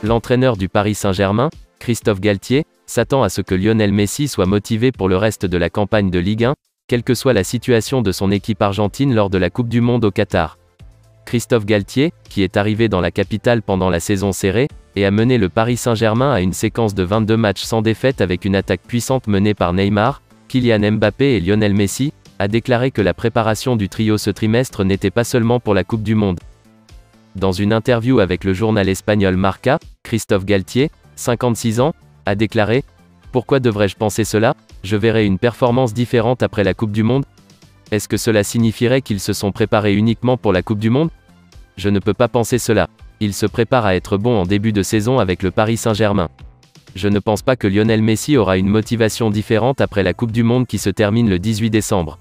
L'entraîneur du Paris Saint-Germain, Christophe Galtier, s'attend à ce que Lionel Messi soit motivé pour le reste de la campagne de Ligue 1, quelle que soit la situation de son équipe argentine lors de la Coupe du Monde au Qatar. Christophe Galtier, qui est arrivé dans la capitale pendant la saison serrée, et a mené le Paris Saint-Germain à une séquence de 22 matchs sans défaite avec une attaque puissante menée par Neymar, Kylian Mbappé et Lionel Messi, a déclaré que la préparation du trio ce trimestre n'était pas seulement pour la Coupe du Monde. Dans une interview avec le journal espagnol Marca, Christophe Galtier, 56 ans, a déclaré « Pourquoi devrais-je penser cela? Je verrai une performance différente après la Coupe du Monde. Est-ce que cela signifierait qu'ils se sont préparés uniquement pour la Coupe du Monde? Je ne peux pas penser cela. Ils se préparent à être bons en début de saison avec le Paris Saint-Germain. Je ne pense pas que Lionel Messi aura une motivation différente après la Coupe du Monde qui se termine le 18 décembre.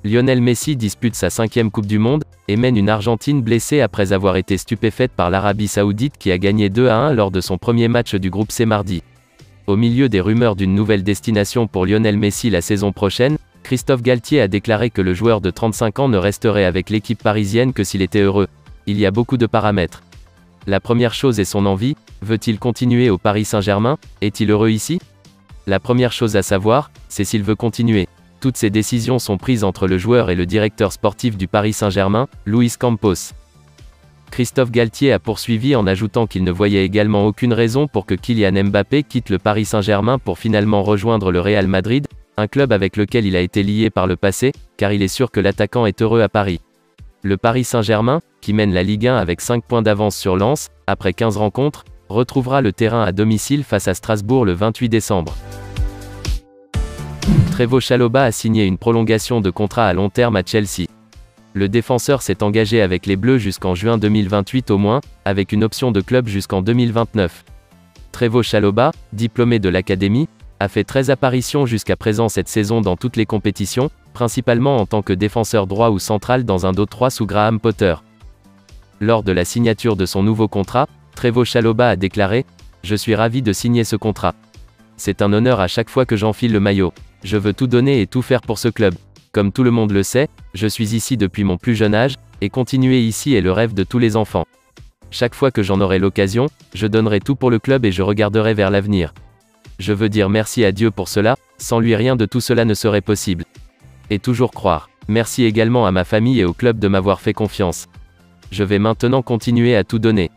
Lionel Messi dispute sa 5e Coupe du Monde, et mène une Argentine blessée après avoir été stupéfaite par l'Arabie Saoudite qui a gagné 2-1 lors de son premier match du groupe C mardi. Au milieu des rumeurs d'une nouvelle destination pour Lionel Messi la saison prochaine, Christophe Galtier a déclaré que le joueur de 35 ans ne resterait avec l'équipe parisienne que s'il était heureux. Il y a beaucoup de paramètres. La première chose est son envie. Veut-il continuer au Paris Saint-Germain? Est-il heureux ici? La première chose à savoir, c'est s'il veut continuer. Toutes ces décisions sont prises entre le joueur et le directeur sportif du Paris Saint-Germain, Luis Campos. Christophe Galtier a poursuivi en ajoutant qu'il ne voyait également aucune raison pour que Kylian Mbappé quitte le Paris Saint-Germain pour finalement rejoindre le Real Madrid, un club avec lequel il a été lié par le passé, car il est sûr que l'attaquant est heureux à Paris. Le Paris Saint-Germain, qui mène la Ligue 1 avec 5 points d'avance sur Lens, après 15 rencontres, retrouvera le terrain à domicile face à Strasbourg le 28 décembre. Trevoh Chalobah a signé une prolongation de contrat à long terme à Chelsea. Le défenseur s'est engagé avec les Bleus jusqu'en juin 2028 au moins, avec une option de club jusqu'en 2029. Trevoh Chalobah, diplômé de l'académie, a fait 13 apparitions jusqu'à présent cette saison dans toutes les compétitions, principalement en tant que défenseur droit ou central dans un dos 3 sous Graham Potter. Lors de la signature de son nouveau contrat, Trevoh Chalobah a déclaré « Je suis ravi de signer ce contrat. C'est un honneur à chaque fois que j'enfile le maillot. Je veux tout donner et tout faire pour ce club. Comme tout le monde le sait, je suis ici depuis mon plus jeune âge, et continuer ici est le rêve de tous les enfants. Chaque fois que j'en aurai l'occasion, je donnerai tout pour le club et je regarderai vers l'avenir. Je veux dire merci à Dieu pour cela, sans lui rien de tout cela ne serait possible. Et toujours croire. Merci également à ma famille et au club de m'avoir fait confiance. Je vais maintenant continuer à tout donner.